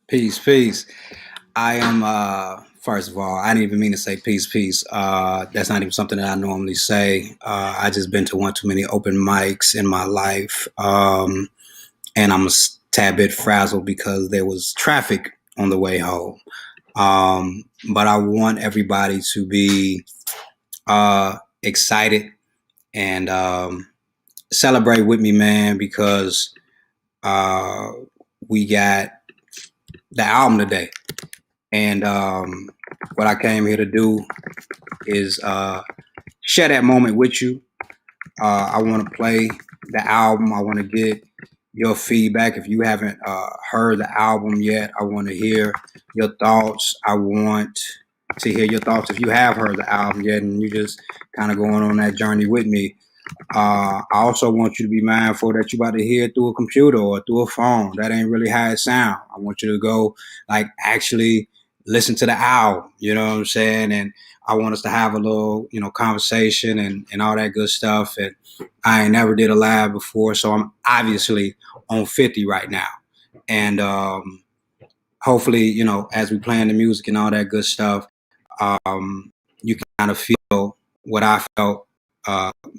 Peace, peace. I am first of all, I didn't even mean to say peace, peace. That's not even something that I normally say. I just been to one too many open mics in my life. And I'm a tad bit frazzled because there was traffic on the way home. But I want everybody to be excited and celebrate with me, man, because uh, we got the album today. And what I came here to do is share that moment with you. I want to play the album. I want to get your feedback. If you haven't heard the album yet, I want to hear your thoughts. I want to hear your thoughts if you have heard the album yet and you just kind of going on that journey with me. I also want you to be mindful that you're about to hear it through a computer or through a phone. That ain't really how it sounds. I want you to go like actually listen to the album. You know what I'm saying? And I want us to have a little, conversation and all that good stuff. And I ain't never did a live before, so I'm obviously on 50 right now. And hopefully, as we playing the music and all that good stuff, you can kind of feel what I felt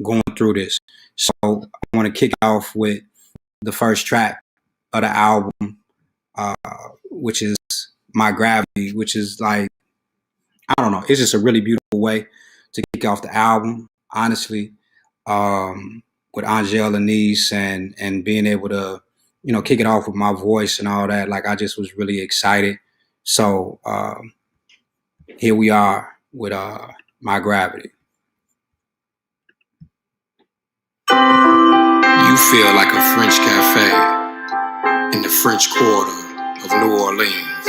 going through this. So I want to kick off with the first track of the album, which is My Gravity, which is like, I don't know, it's just a really beautiful way to kick off the album, honestly, with Angel Anise and being able to, kick it off with my voice and all that. Like, I just was really excited. So here we are with My Gravity. You feel like a French cafe in the French Quarter of New Orleans.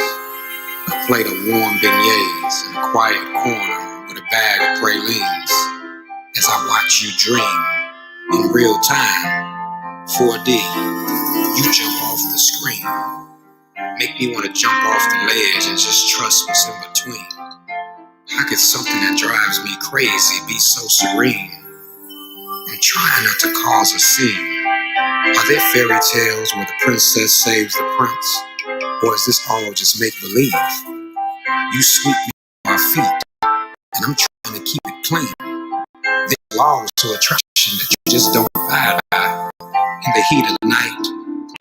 A plate of warm beignets in a quiet corner with a bag of pralines. As I watch you dream in real time, 4D, you jump off the screen. Make me want to jump off the ledge and just trust what's in between. How could something that drives me crazy be so serene? I'm trying not to cause a scene. Are there fairy tales where the princess saves the prince? Or is this all just make-believe? You sweep me off my feet, and I'm trying to keep it clean. There's laws to attraction that you just don't abide by. In the heat of the night,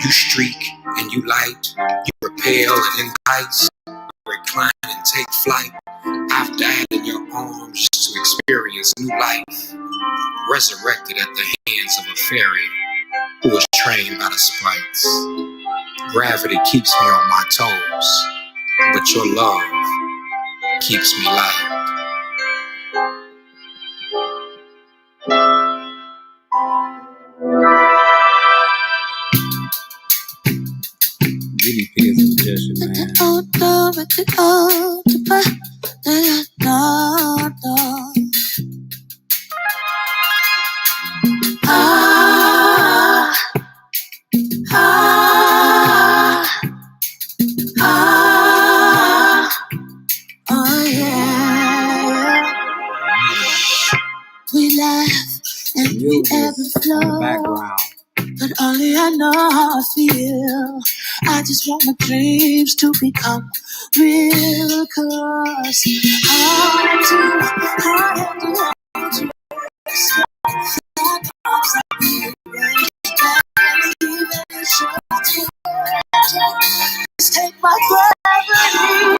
you streak and you light. You repel and entice, recline and take flight. I've died in your arms just to experience new life. Resurrected at the hands of a fairy who was trained by the sprites. Gravity keeps me on my toes, but your love keeps me light. DDP is a magician, man. We laugh and we ebb and flow, but only I know how I feel. I just want my dreams to become real, 'cause hard to just take my gravity.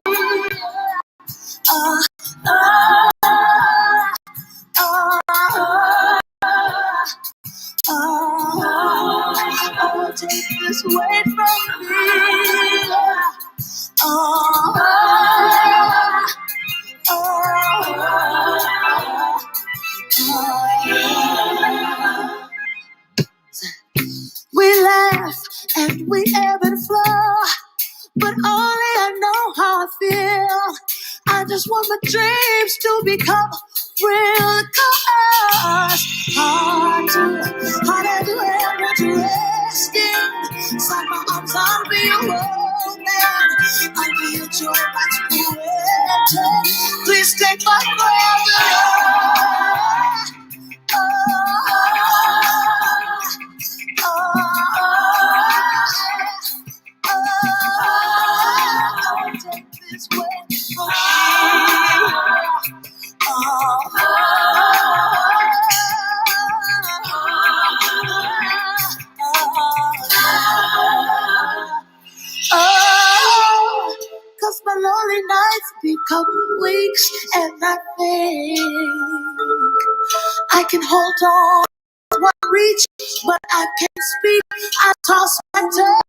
Oh, take this weight from me. We laugh and we ebb and flow, but only I know how I feel. I just want my dreams to become real, 'cause harder to ever to resting. Inside my arms, I'll be your old man. I'll be your joy, that's poetic. Please take my Oh, 'cause my lonely nights become weeks, and I think I can hold on to one reach, but I can't speak. I toss my tongue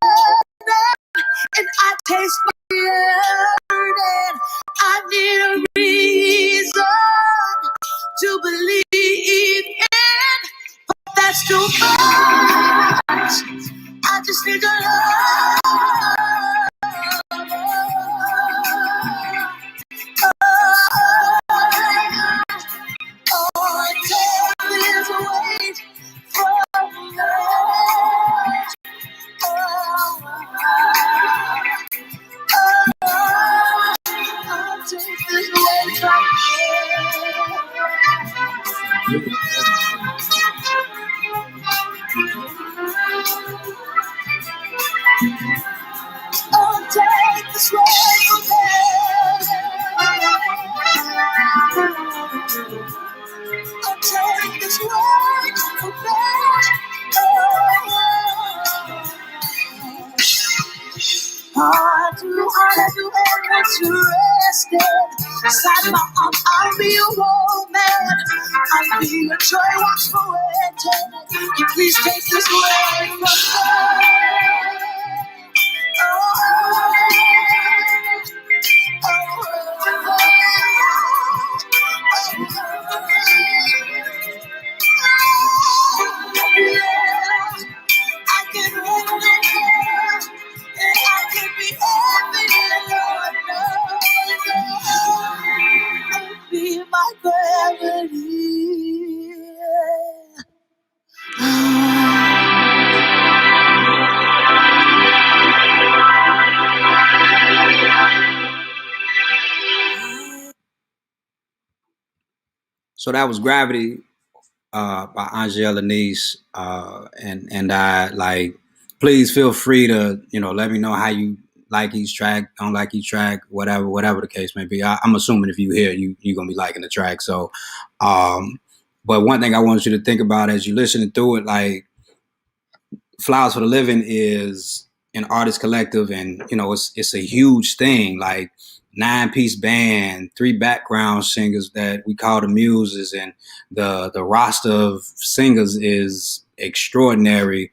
and I taste my yearning. I need a reason to believe in. That's too much. I just need your love. Oh, tell this weight from love. I'll take this weight from I'll take this weight from I'll take this weight from hard to ever to rest it. Inside my arms, I'll be a woman. I'll be a joy, watch for it. You please take this away from me. I can hold it, and I can be happy, Lord. Be my gravity. So that was Gravity by Angela Nice, and I like. Please feel free to let me know how you like each track, don't like each track, whatever the case may be. I'm assuming if you hear you're gonna be liking the track. So, but one thing I want you to think about as you're listening through it, like Flowers for the Living is an artist collective, and it's a huge thing. Like 9-piece band, 3 background singers that we call the muses, and the roster of singers is extraordinary.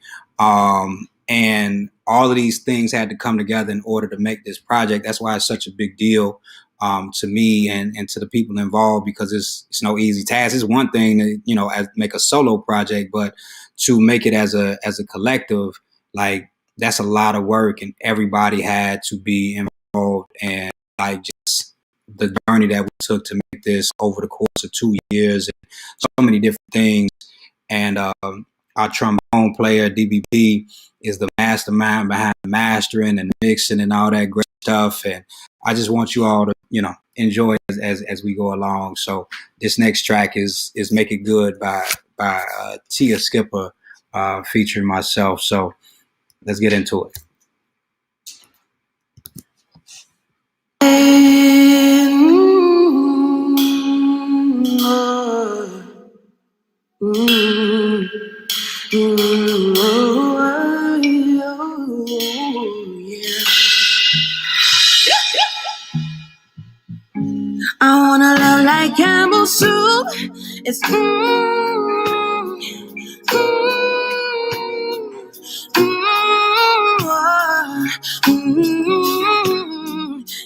And all of these things had to come together in order to make this project. That's why it's such a big deal to me and to the people involved, because it's no easy task. It's one thing to make a solo project, but to make it as a collective, like that's a lot of work, and everybody had to be involved. And like just the journey that we took to make this over the course of 2 years, and so many different things. And our trombone player DBP is the mastermind behind the mastering and mixing and all that great stuff. And I just want you all to enjoy as we go along. So this next track is Make It Good by Tia Skipper, featuring myself. So let's get into it. I wanna love like Campbell soup. It's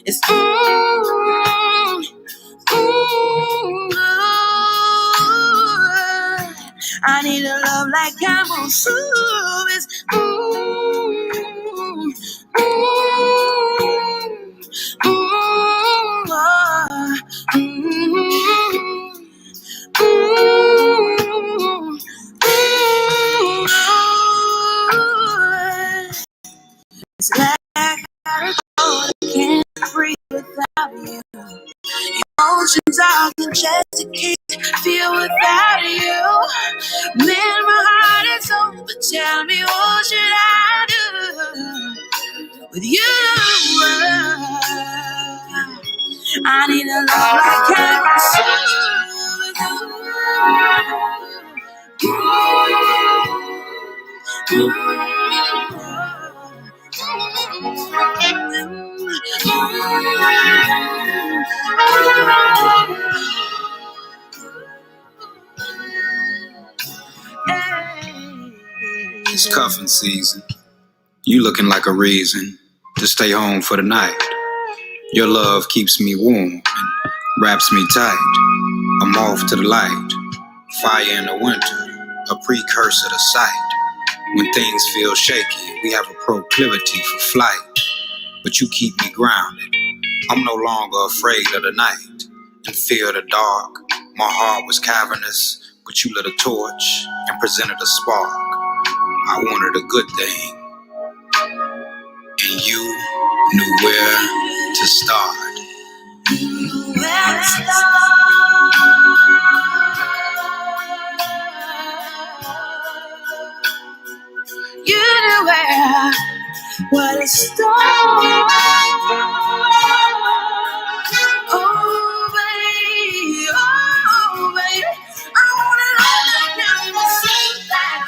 it's I need a love like Campbell soup. It's it's like I can't breathe without you. Emotions are congested, can't feel without you. Man, my heart is open. Tell me, what should I do with you? I need a love like It's cuffing season. You looking like a reason to stay home for the night. Your love keeps me warm and wraps me tight. I'm off to the light. Fire in the winter, a precursor to sight. When things feel shaky, we have a proclivity for flight. But you keep me grounded. I'm no longer afraid of the night and fear the dark. My heart was cavernous, but you lit a torch and presented a spark. I wanted a good thing, and you knew where to start. You knew where to start. Oh, baby, I wanna love like never seen that.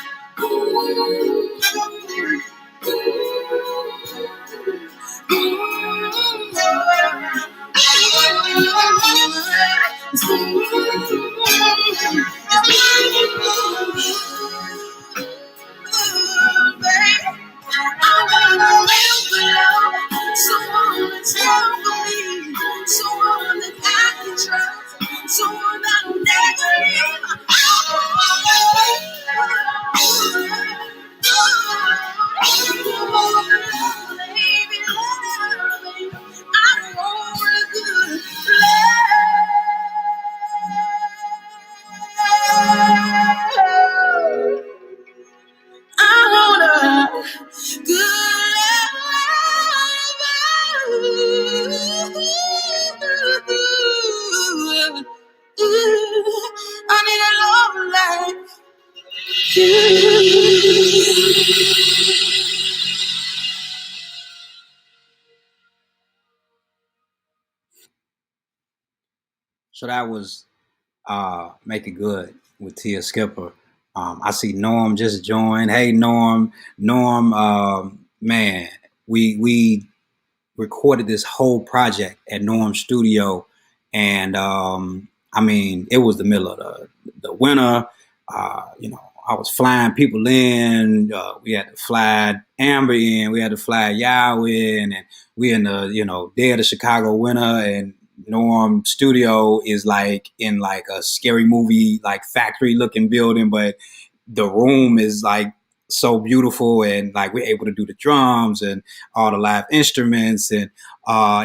Someone that's there for me, someone that I can trust, someone that'll never leave. Baby, I want a good love. I want a good love. I need a love like you. So that was Make It Good with Tia Skipper. I see Norm just joined. Hey Norm, Norm, man, we recorded this whole project at Norm's studio, and I mean it was the middle of the winter. I was flying people in. We had to fly Amber in. We had to fly Yao in, and we in the dead of the Chicago winter. And Norm studio is like in like a scary movie, like factory looking building, but the room is like so beautiful, and like we're able to do the drums and all the live instruments, and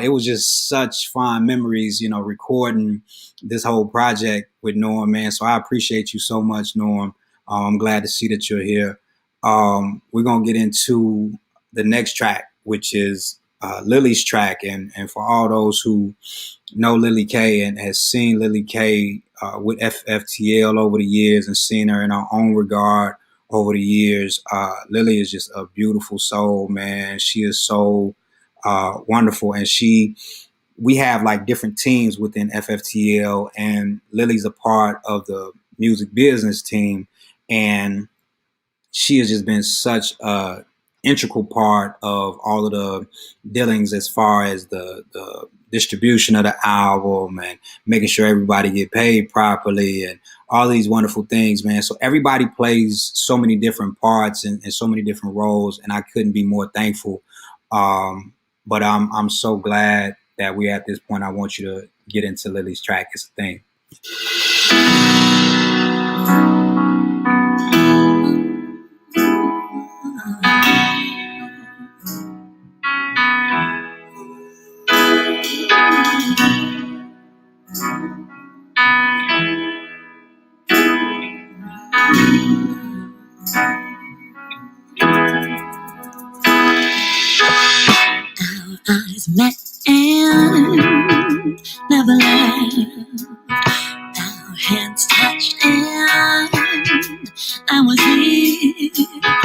it was just such fond memories, recording this whole project with Norm, man. So I appreciate you so much, Norm. I'm glad to see that you're here. We're gonna get into the next track, which is Lily's track, and for all those who know Lily K and has seen Lily K with FFTL over the years and seen her in her own regard over the years, Lily is just a beautiful soul, man. She is so wonderful, and we have like different teams within FFTL, and Lily's a part of the music business team, and she has just been such a integral part of all of the dealings as far as the distribution of the album and making sure everybody get paid properly and all these wonderful things, man. So everybody plays so many different parts and so many different roles, and I couldn't be more thankful. But I'm so glad that we're at this point. I want you to get into Lily's track. It's a thing. Eyes met and never left. Our hands touched and I was here. Our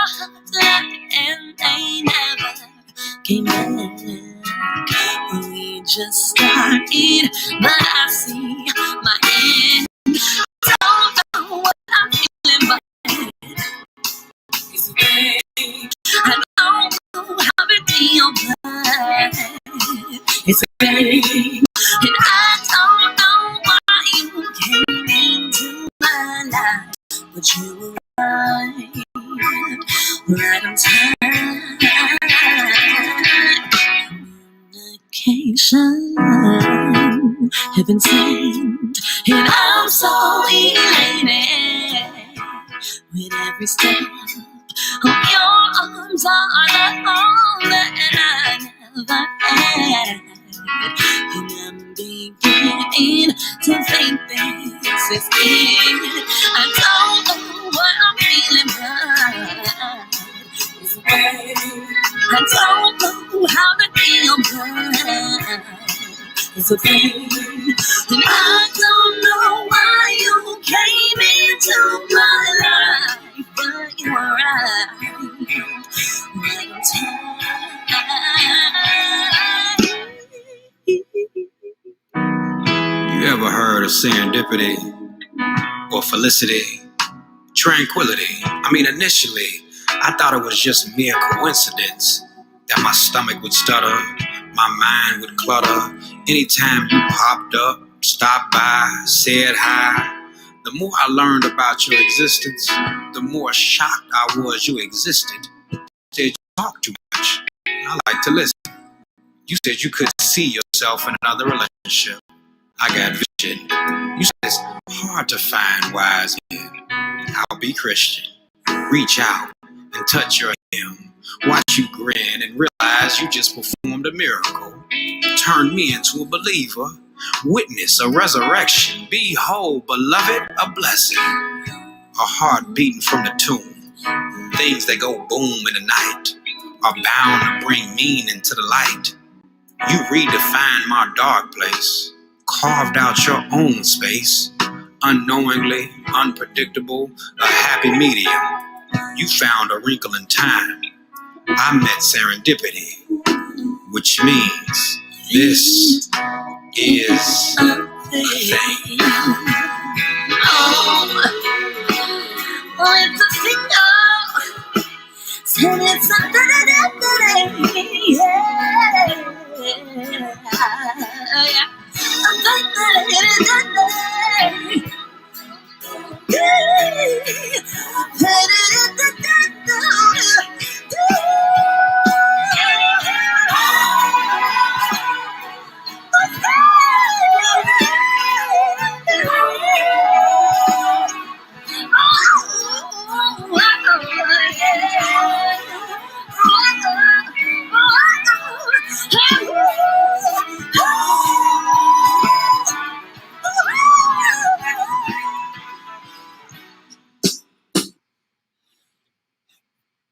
hearts locked and they never came back. We just stopped heart in, but I see my end. Don't know what I'm feeling, but it's okay. I don't know how to deal, but it's okay. And I don't know why you came into my life, but you were right on time. Communication, heaven sent, and I'm so elated with every step of your arms are the all that I never had. And I'm beginning to think this is it. I don't know what I'm feeling, but it's okay. I don't know how to deal, but it's okay. And I don't know why you came into my life, but you were right on time. You ever heard of serendipity or felicity, tranquility? I mean, initially, I thought it was just mere coincidence that my stomach would stutter, my mind would clutter. Anytime you popped up, stopped by, said hi, the more I learned about your existence, the more shocked I was you existed. You said you talk too much. I like to listen. You said you couldn't see yourself in another relationship. I got vision. You said it's hard to find wise men. I'll be Christian. Reach out and touch your hem. Watch you grin and realize you just performed a miracle. Turned me into a believer. Witness a resurrection. Behold, beloved, a blessing. A heart beating from the tomb. Things that go boom in the night are bound to bring meaning to the light. You redefined my dark place. Carved out your own space. Unknowingly, unpredictable, a happy medium. You found a wrinkle in time. I met serendipity, which means this is a thing. Oh, it's a single. Said it's a da-da-da-da-da. Yeah.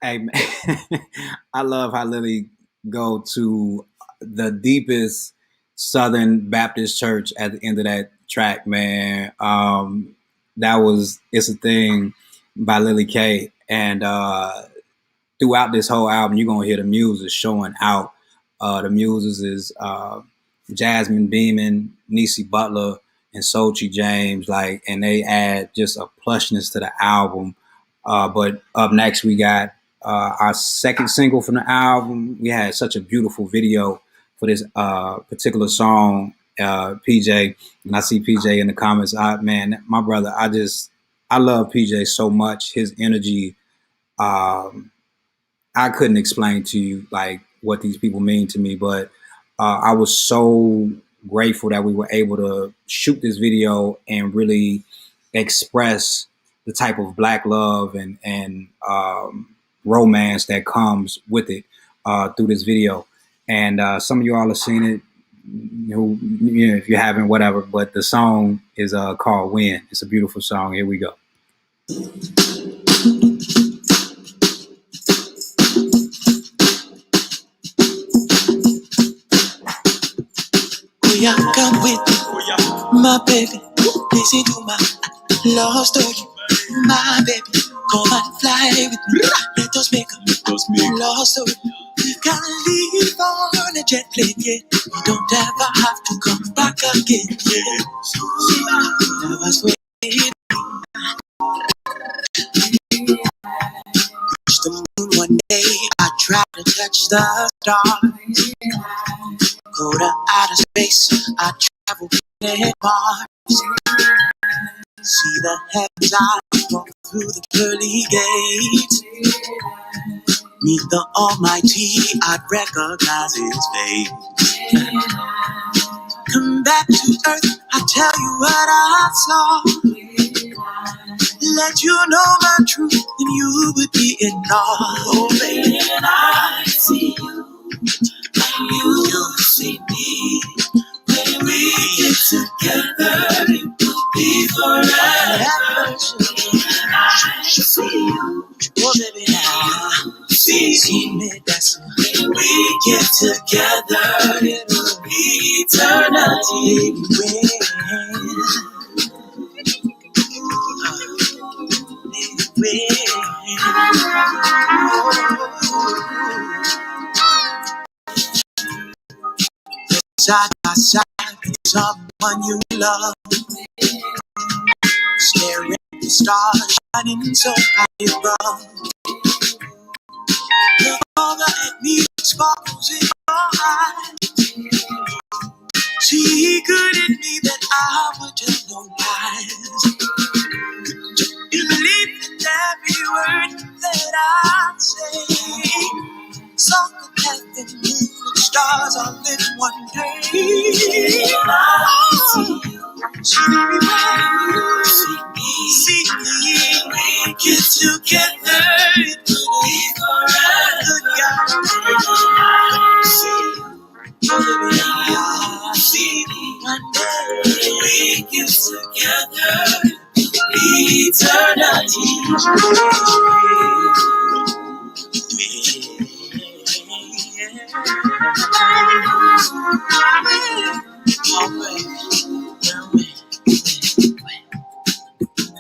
Hey, man, I love how Lily go to the deepest Southern Baptist church at the end of that track, man. That was It's a Thing by Lily K. And throughout this whole album, you're going to hear the muses showing out. The muses is Jasmine Beeman, Niecy Butler, and Sochi James, and they add just a plushness to the album. But up next, we got our second single from the album. We had such a beautiful video for this particular song, PJ. And I see PJ in the comments. Man, my brother, I love PJ so much. His energy, I couldn't explain to you what these people mean to me, but I was so grateful that we were able to shoot this video and really express the type of Black love and romance that comes with it through this video. And some of you all have seen it, if you haven't, whatever. But the song is called Win. It's a beautiful song. Here we go. Come with me, my baby. Listen to my love story, my baby. Come and fly with me. Let us make a love story. We've gotta leave on a jet plane, yeah. We don't ever have to come back again, yeah. That was for the moon one day. I tried to touch the stars. Go to outer space. I travel to Mars. See the heavens. I walk through the pearly gates. Meet the Almighty. I'd recognize His face. Come back to earth. I tell you what I saw. Let you know my truth, and you would be in awe. Oh, baby, and I see you, and you see me. When we get together, it will be forever. And I see you, oh, baby, now see me. That's when we get together, it will be eternity. Side by side with someone you love, staring at the stars shining so high above. Look over at me, sparkles in your eyes. See good in me that I would tell no lies. Believe in every word that I say. Song of heaven, moon and stars all in one day. See me when we get together. It will be forever. See me one day. We get together. Eternity.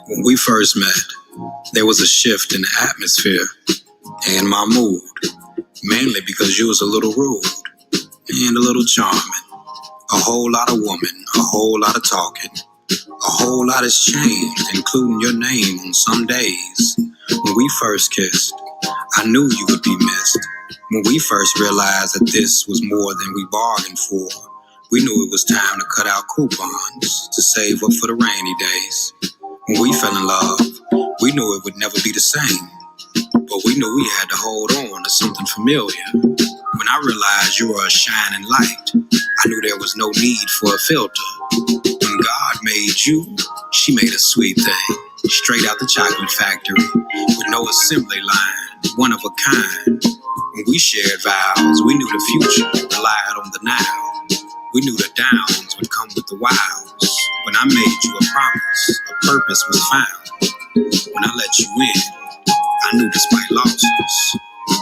When we first met, there was a shift in the atmosphere and my mood, mainly because you was a little rude and a little charming. A whole lot of woman, a whole lot of talking. A whole lot has changed, including your name on some days. When we first kissed, I knew you would be missed. When we first realized that this was more than we bargained for, we knew it was time to cut out coupons to save up for the rainy days. When we fell in love, we knew it would never be the same, but we knew we had to hold on to something familiar. When I realized you were a shining light, I knew there was no need for a filter. When God made you, she made a sweet thing, straight out the chocolate factory, with no assembly line, one of a kind. When we shared vows, we knew the future relied on the now. We knew the downs would come with the wows. When I made you a promise, a purpose was found. When I let you in, I knew despite losses,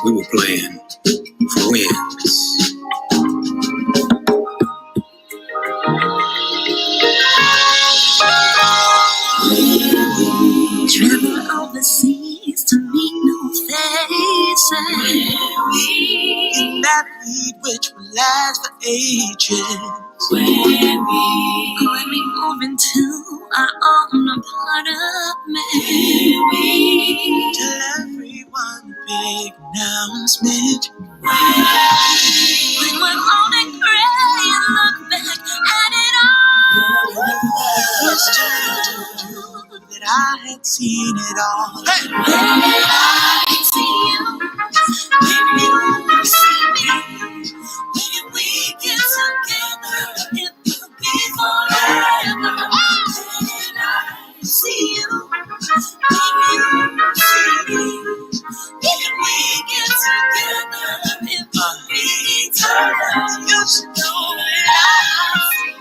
we were playing for wins. Travel overseas to meet new faces. In that lead which will last for ages. When we move into our own apartment. Tell everyone a big announcement. When we're old and gray and look back at it all. First time I told you that I had seen it all. Hey! When I see you, when you see me, when we get together, it will be forever. When I see you, when you see me, when we get together, it will be eternal. You should know that I see you.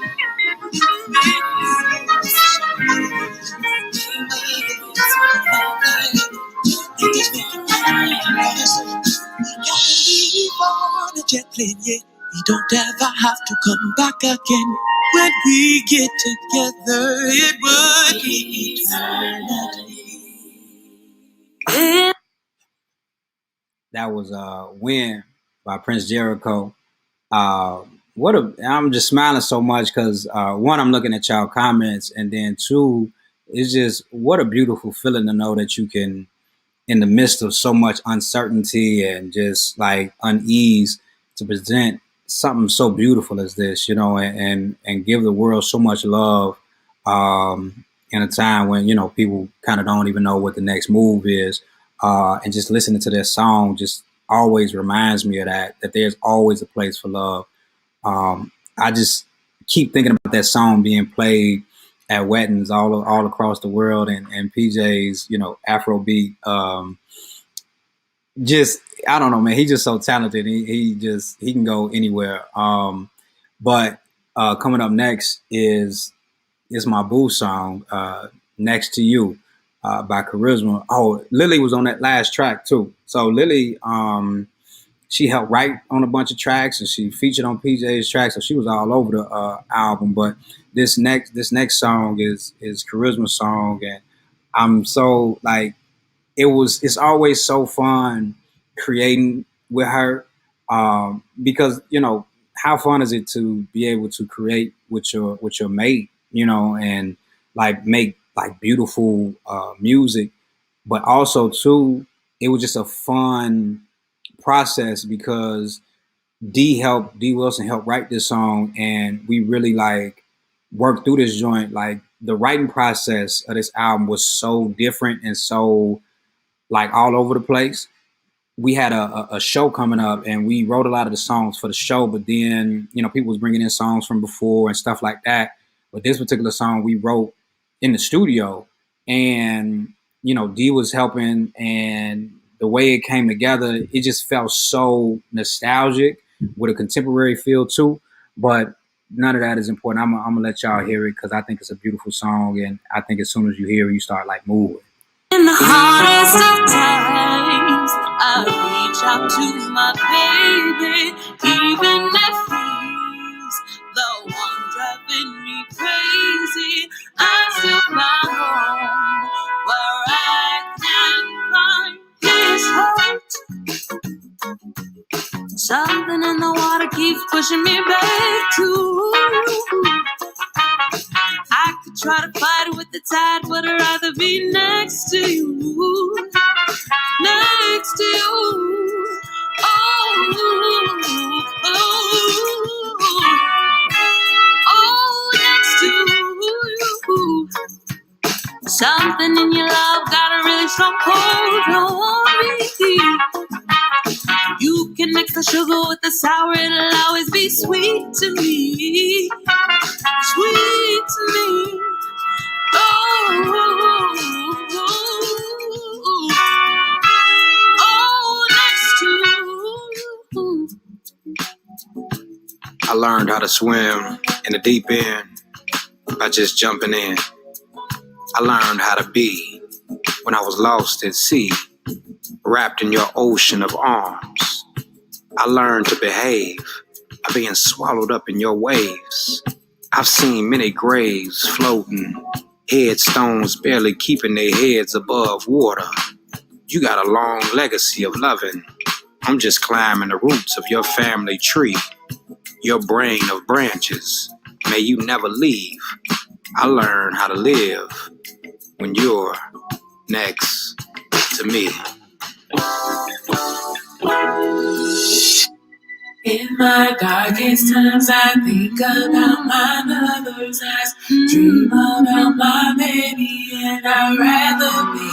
On a jet plane, yeah. We don't ever have to come back again. When we get together, it would be eternity. That was Win by Prince Jericho. Uh, I'm just smiling so much because one, I'm looking at y'all comments, and then two, it's just what a beautiful feeling to know that you can, in the midst of so much uncertainty and just like unease, to present something so beautiful as this, and give the world so much love in a time when people kind of don't even know what the next move is, and just listening to this song just always reminds me of that there's always a place for love. I just keep thinking about that song being played at weddings all across the world, and PJ's Afrobeat. Just I don't know, man. He's just so talented. He can go anywhere. But coming up next is my boo song, "Next to You," by Charisma. Oh, Lily was on that last track too. So Lily, she helped write on a bunch of tracks, and she featured on PJ's tracks, so she was all over the album. But this next song is Charisma's song, and I'm so like it's always so fun creating with her, because how fun is it to be able to create with your mate, and like make like beautiful music, but also too it was just a fun process because D Wilson helped write this song, and we really like worked through this joint. Like the writing process of this album was so different and so like all over the place. We had a show coming up, and we wrote a lot of the songs for the show, but then people was bringing in songs from before and stuff like that. But this particular song we wrote in the studio, and D was helping, and the way it came together, it just felt so nostalgic with a contemporary feel too. But none of that is important. I'm gonna let y'all hear it because I think it's a beautiful song, and I think as soon as you hear it, you start like moving. In the hardest of times, I reach out to my baby, even if he's the one driving me crazy. I still find home where I can find his heart. Something in the water keeps pushing me back to. I could try to fight it with the tide, but I'd rather be next to you. Next to you. Oh, next to you. Something in your love got a really strong hold on me. You can mix the sugar with the sour, it'll always be sweet to me. Sweet to me. Next to you. I learned how to swim in the deep end by just jumping in. I learned how to be when I was lost at sea, wrapped in your ocean of arms. I learned to behave by being swallowed up in your waves. I've seen many graves floating, headstones barely keeping their heads above water. You got a long legacy of loving. I'm just climbing the roots of your family tree, your brain of branches. May you never leave. I learned how to live when you're next to me. In my darkest times, I think about my mother's eyes, dream about my baby, and I'd rather be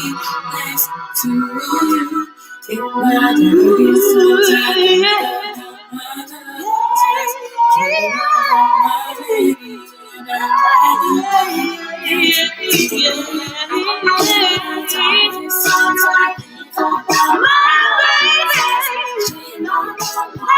next to you. In my darkest times, I think about my mother's eyes, dream about my baby, and I'd rather be next to you. In my darkest times, I think about my baby, dream about my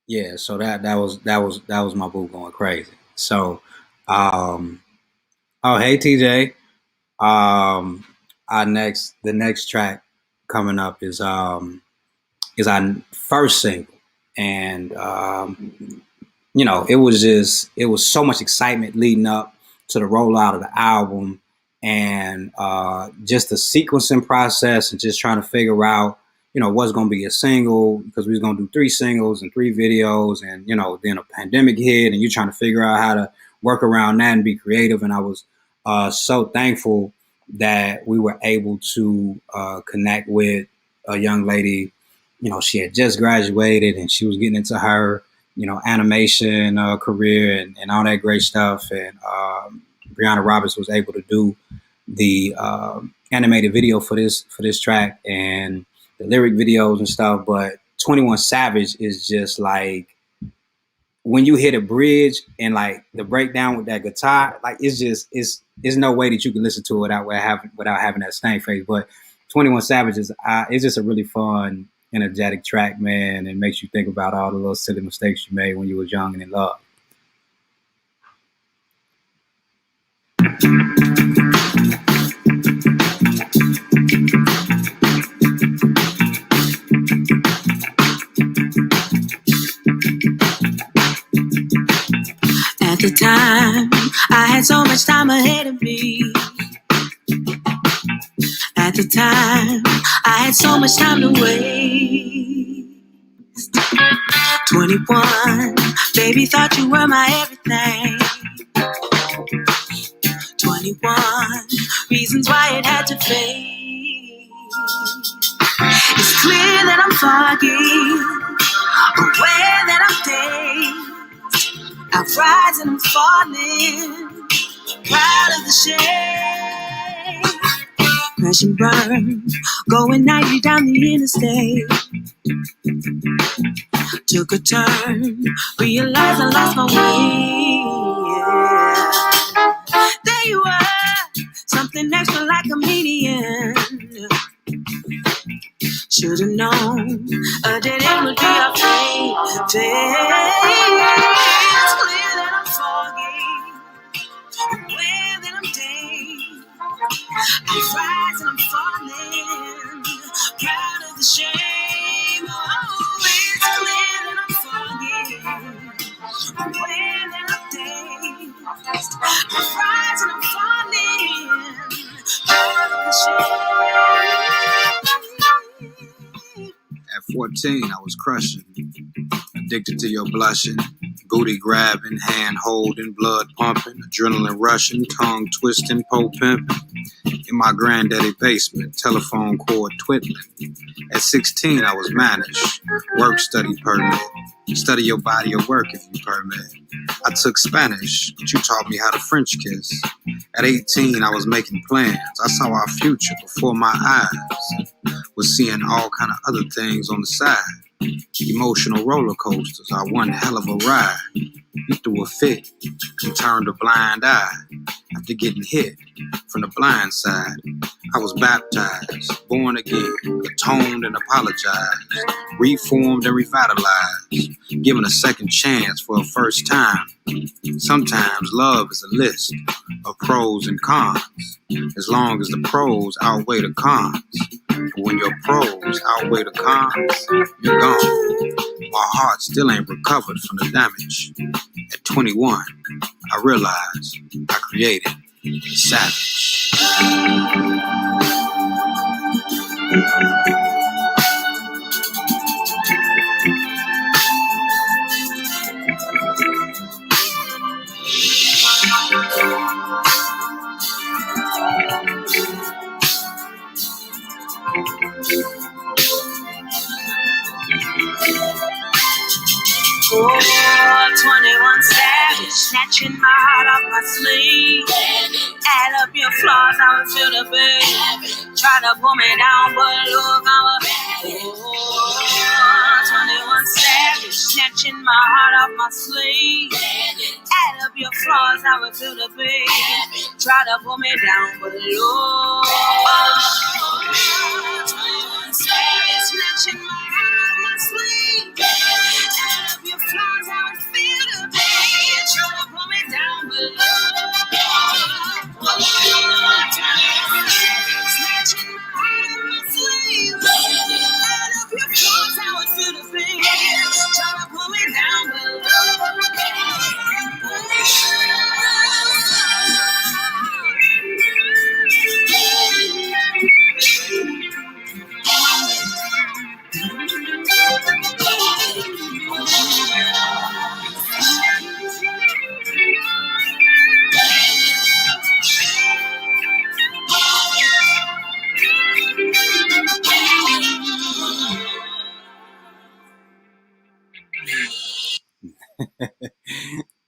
Yeah, so that was my boo going crazy. So, um, oh hey TJ, the next track coming up is our first single, and it was so much excitement leading up to the rollout of the album, and just the sequencing process and just trying to figure out what's going to be a single, because we was going to do three singles and three videos, and then a pandemic hit and you're trying to figure out how to work around that and be creative. And I was so thankful that we were able to connect with a young lady. She had just graduated and she was getting into her animation career, and all that great stuff. And Brianna Roberts was able to do the animated video for this track and the lyric videos and stuff. But 21 Savage is just like, when you hit a bridge and like the breakdown with that guitar, like it's no way that you can listen to it without having that stank face. But 21 Savage is it's just a really fun, energetic track, man, and makes you think about all the little silly mistakes you made when you was young and in love. At the time, I had so much time ahead of me. At the time, I had so much time to waste. 21, baby, thought you were my everything. 21, reasons why it had to fade. It's clear that I'm foggy, aware that I'm dazed. I'm rising, I'm falling, proud of the shade. Crash and burn, going 90 down the interstate. Took a turn, realized I lost my way. Yeah. There you were, something extra like a median. Should've known a dead end would be our fate. It's clear that I'm foggy, aware that I'm dazed. I'm rising, I'm falling, proud of the shame. Oh, it's clear that I'm foggy, aware that I'm dazed. I'm rising, I'm falling, proud of the shame. At 14, I was crushing, addicted to your blushing, booty grabbing, hand holding, blood pumping, adrenaline rushing, tongue twisting, pole pimping. In my granddaddy basement, telephone cord twiddling. At 16, I was managed, work study permit. Study your body of work if you permit. I took Spanish, but you taught me how to French kiss. At 18, I was making plans. I saw our future before my eyes. Was seeing all kind of other things on the side. Emotional roller coasters are one hell of a ride. You threw a fit and turned a blind eye. After getting hit from the blind side, I was baptized, born again, atoned and apologized, reformed and revitalized, given a second chance for a first time. Sometimes love is a list of pros and cons, as long as the pros outweigh the cons. But when your pros outweigh the cons, you're gone. My heart still ain't recovered from the damage. At 21, I realized I created Savage. Oh, 21 Savage, snatching my heart off my sleeve. Add up your flaws, I would feel the pain. Try to pull me down, but look, I'm a oh, 21 Savage, snatching my heart off my sleeve. Add up your flaws, I would feel the pain. Try to pull me down, but look, 21 Savage, snatching my heart off my sleeve. Add up your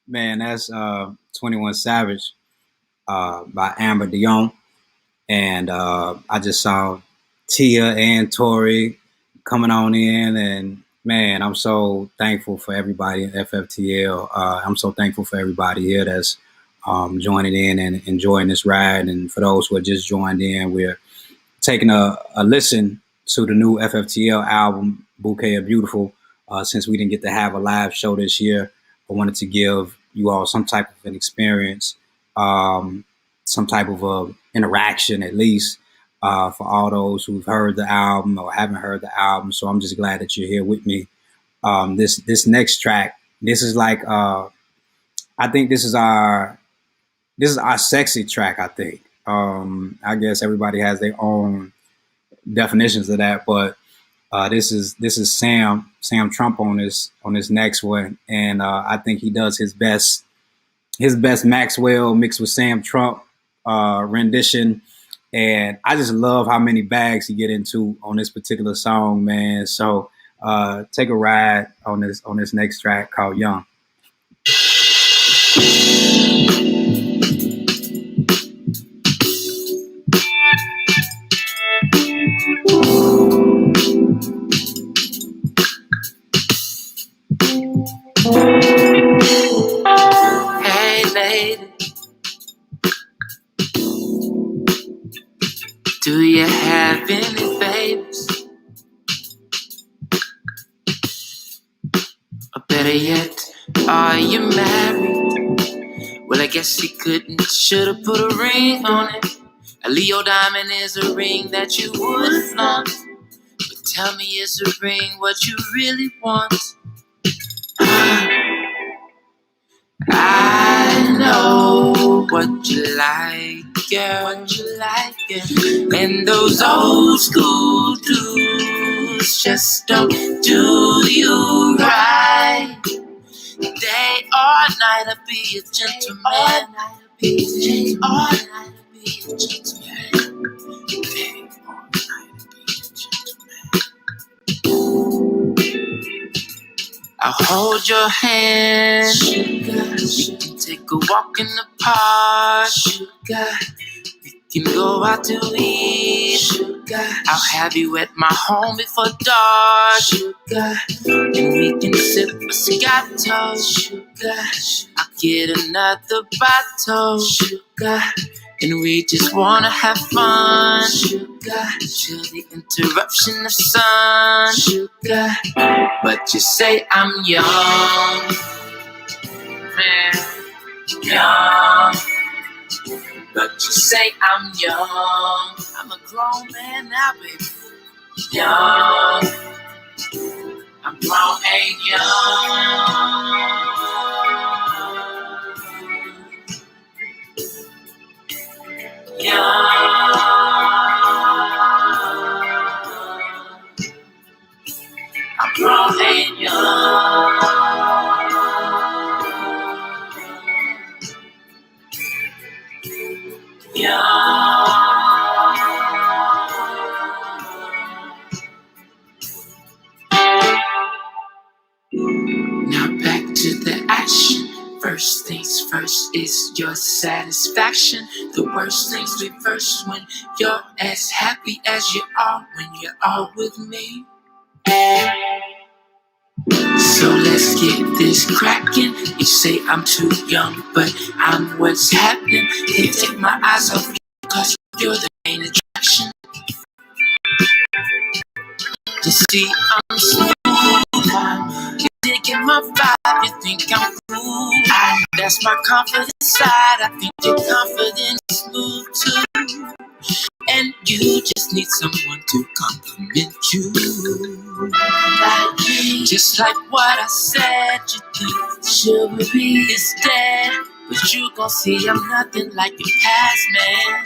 Man, that's 21 Savage by Amber Dion. And I just saw Tia and Tori coming on in. And man, I'm so thankful for everybody at FFTL. I'm so thankful for everybody here that's joining in and enjoying this ride. And for those who have just joined in, we're taking a listen to the new FFTL album, Bouquet of Beautiful. Since we didn't get to have a live show this year, I wanted to give you all some type of an experience, some type of interaction at least, for all those who've heard the album or haven't heard the album. So I'm just glad that you're here with me. This next track, this is like I think this is our sexy track. I think. I guess everybody has their own definitions of that, but this is Sam Trump on this next one, and I think he does his best Maxwell mixed with Sam Trump rendition, and I just love how many bags he get into on this particular song, man. So take a ride on this next track called Young. Hey lady, do you have any babies? Or better yet, are you married? Well, I guess he couldn't, should've put a ring on it. A Leo diamond is a ring that you would flaunt. But tell me, is a ring what you really want? I know what you like, girl. What you like, girl. And those old school dudes just don't do you right. Day or night, I'll be a gentleman. Day or night, I'll be a gentleman. Day or night, I'll be a gentleman. I'll hold your hand. Sugar, we can take a walk in the park. Sugar, we can go out to eat. Sugar, I'll have you at my home before dark. Sugar, and we can sip Moscato. Sugar, I'll get another bottle. Sugar, and we just wanna have fun. Sugar, till the interruption of sun. Sugar, but you say I'm young, man, young. But you say I'm young. I'm a grown man now, baby. Young, I'm grown and young. Young, I'm grown and young. Young. Now back to the action. First things first is your satisfaction. The worst things reverse when you're as happy as you are when you're all with me. So let's get this cracking. You say I'm too young, but I'm what's happening. Can't take my eyes off you, cause you're the main attraction. You see, I'm smooth. You digging my vibe, you think I'm cool. That's my confident side. I think your confidence is smooth too. And you just need someone to compliment you. Like me. Just like what I said, you think chivalry is dead. But you gon' see I'm nothing like your past man.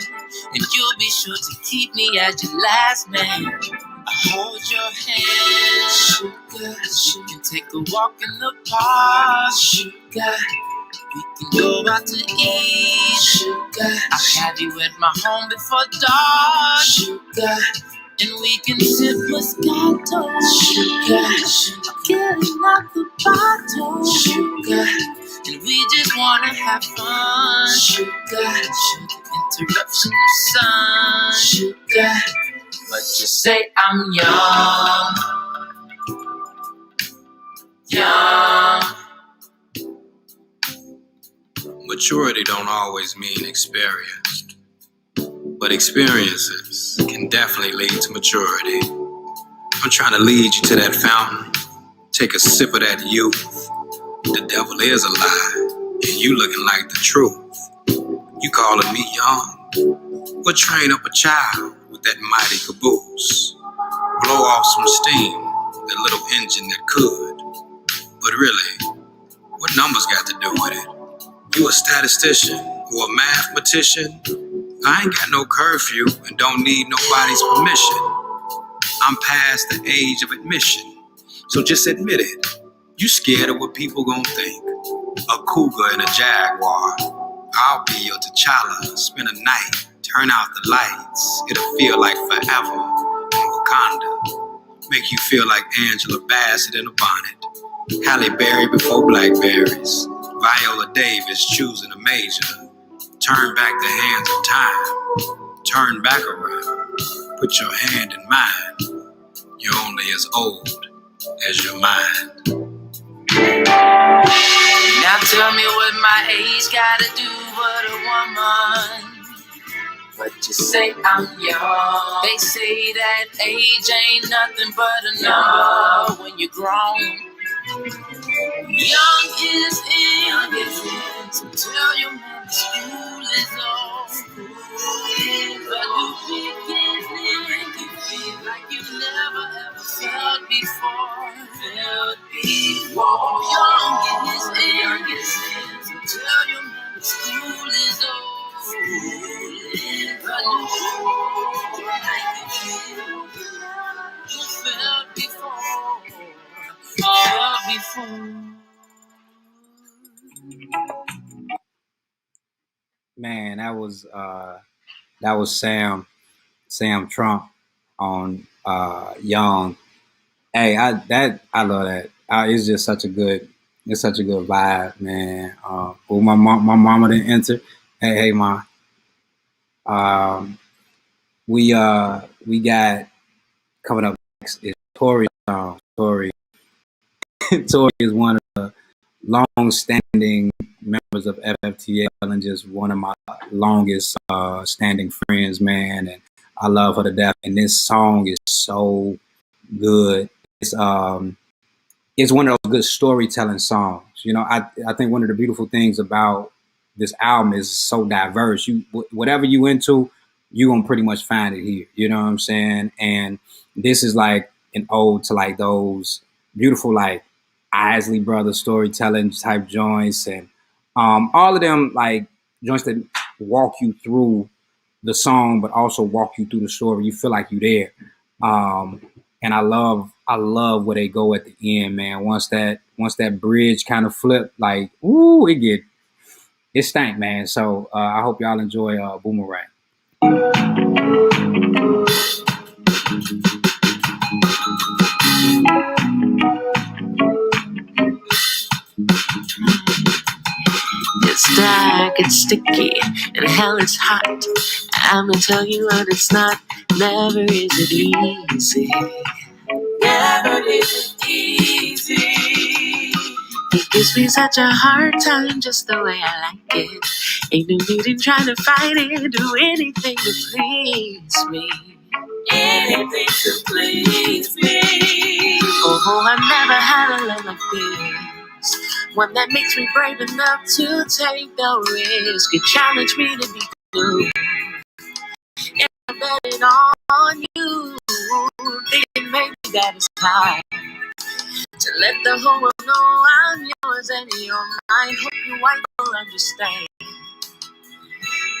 And you'll be sure to keep me as your last man. I hold your hand, sugar. You can take a walk in the park, sugar. We can go out to eat, sugar. I'll have you at my home before dark, sugar. And we can sip Moscato, sugar. I'll get filling up the bottle. Sugar, and we just wanna have fun. Sugar, interruption of sun. Sugar, but you say I'm young, young. Maturity don't always mean experienced, but experiences can definitely lead to maturity. I'm trying to lead you to that fountain. Take a sip of that youth. The devil is a lie, and you looking like the truth. You calling me young? We'll train up a child with that mighty caboose. Blow off some steam, that little engine that could. But really, what numbers got to do with it? You a statistician or a mathematician? I ain't got no curfew and don't need nobody's permission. I'm past the age of admission, so just admit it. You scared of what people gon' think. A cougar and a jaguar. I'll be your T'Challa, spend a night, turn out the lights. It'll feel like forever in Wakanda. Make you feel like Angela Bassett in a bonnet. Halle Berry before blackberries. Viola Davis choosing a major. Turn back the hands of time. Turn back around. Put your hand in mine. You're only as old as your mind. Now tell me what my age gotta do with a woman. But you say I'm young. They say that age ain't nothing but a number when you're grown. Young is in, so tell your man the school is over. But you begin to feel like you've never ever felt before. Young is in, so tell your man the school is over. But you feel like you felt before. Man, that was Sam Trump on Young. Hey, I love that. It's just such a good vibe, man. My mama didn't enter. Hey, ma. We got coming up next is Tori's song. Tori is one of the long-standing members of FFTL and just one of my longest standing friends, man. And I love her to death. And this song is so good. It's one of those good storytelling songs. You know, I think one of the beautiful things about this album is so diverse. Whatever you into, you gonna pretty much find it here. You know what I'm saying? And this is like an ode to like those beautiful like Isley Brothers storytelling type joints and all of them like joints that walk you through the song, but also walk you through the story. You feel like you're there. And I love where they go at the end, man. Once that bridge kind of flip, like, ooh, it stank, man. So I hope y'all enjoy Boomerang. It's dark, it's sticky, and hell is hot. I'm gonna tell you what it's not. Never is it easy. Never is it easy. It gives me such a hard time just the way I like it. Ain't no need in trying to fight it. Do anything to please me. Anything to please me. Oh, I never had a love like this. One that makes me brave enough to take the risk. You challenge me to be new. And I'm betting on you. Thinking maybe that it's time to let the whole world know I'm yours and you're mine. Hope your wife will understand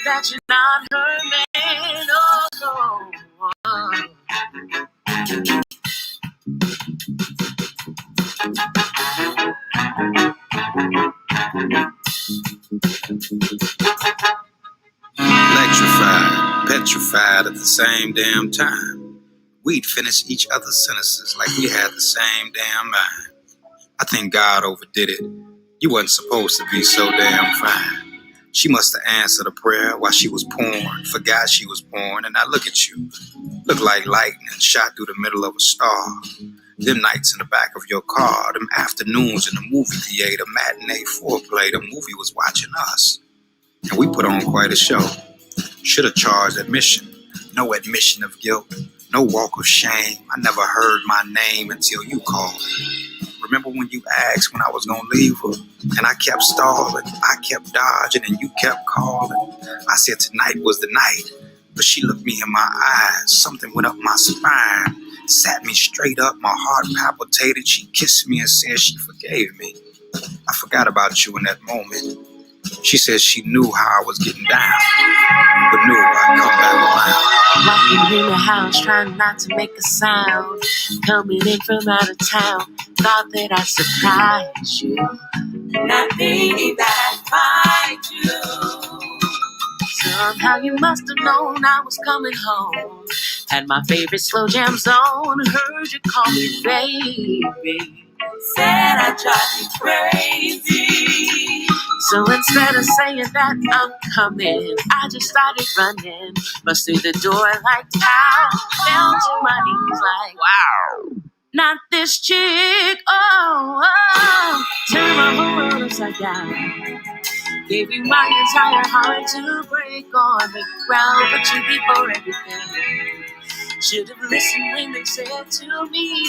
that you're not her man. Oh, no. Electrified, petrified at the same damn time. We'd finish each other's sentences like we had the same damn mind. I think God overdid it. You wasn't supposed to be so damn fine. She must have answered a prayer while she was born, forgot she was born, and now look at you. Look like lightning shot through the middle of a star. Them nights in the back of your car, them afternoons in the movie theater, matinee foreplay, the movie was watching us. And we put on quite a show. Should have charged admission. No admission of guilt, no walk of shame. I never heard my name until you called. Remember when you asked when I was gonna leave her? And I kept stalling, I kept dodging, and you kept calling. I said tonight was the night, but she looked me in my eyes. Something went up my spine, sat me straight up, my heart palpitated. She kissed me and said she forgave me. I forgot about you in that moment. She said she knew how I was getting down, but knew I'd come back around. Walking in the house, trying not to make a sound. Coming in from out of town, thought that I'd surprise you. Not thinking that I'd find you. Somehow you must have known I was coming home. Had my favorite slow jams on. Heard you call me baby. Said I drive you crazy. So instead of saying that I'm coming, I just started running. Bust through the door like I fell to my knees like, wow. Not this chick, oh, oh. Turn my whole world upside down. Gave you my entire heart to break on the ground. Put you before everything. Should have listened when they said to me,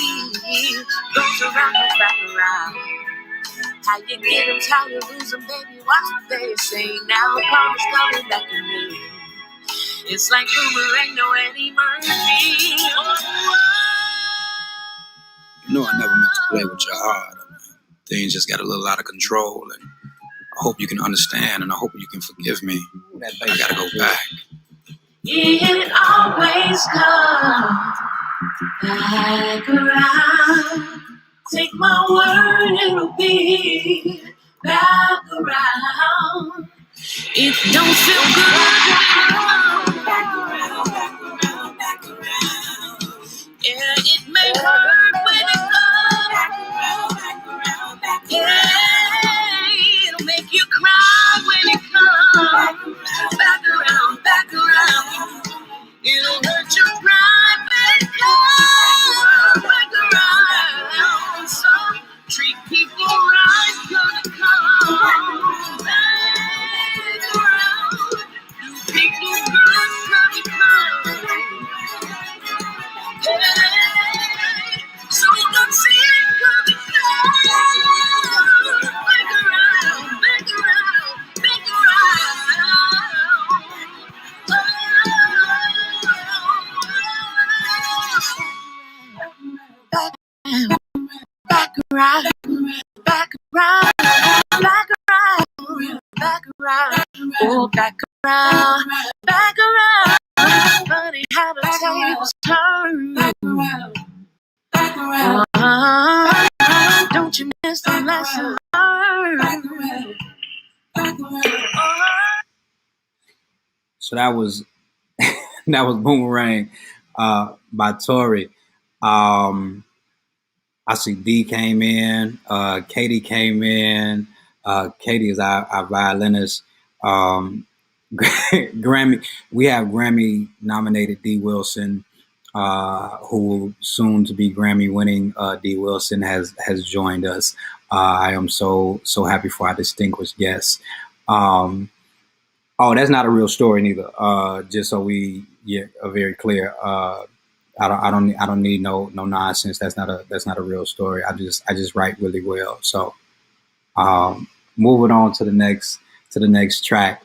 goes around, goes back around. How you get them, how you lose them, baby, watch what they say now. Karma's coming back to me. It's like Boomerang, no Eddie Murphy. You know I never meant to play with your heart. I mean, things just got a little out of control, and I hope you can understand, and I hope you can forgive me. I gotta go back. It always comes back around. Take my word, it'll be back around. It don't feel good. Back around, back around, back around. Yeah, it may hurt when it comes. Back around, back around, back around. Yeah, it'll make you cry when it comes. Back around, back around. It'll hurt your pride when it comes. Back around. So treat people right, gonna come. Back around. Do people good, gonna come. Hey, so don't see it coming down. Back around, back around, back around. Back around, back around, back around, back around, oh, back around, back around. Funny how the tables turn. Back around, back around. Don't you miss the lesson learned? Back around, back around. So that was Boomerang by Tori. I see D came in, Katie came in. Katie is our violinist. Grammy, we have Grammy nominated D Wilson, who will soon to be Grammy winning. D Wilson has joined us. I am so happy for our distinguished guests. Oh, that's not a real story neither. Just so we are very clear. I don't need no nonsense. That's not a real story. I just write really well. So moving on to the next track.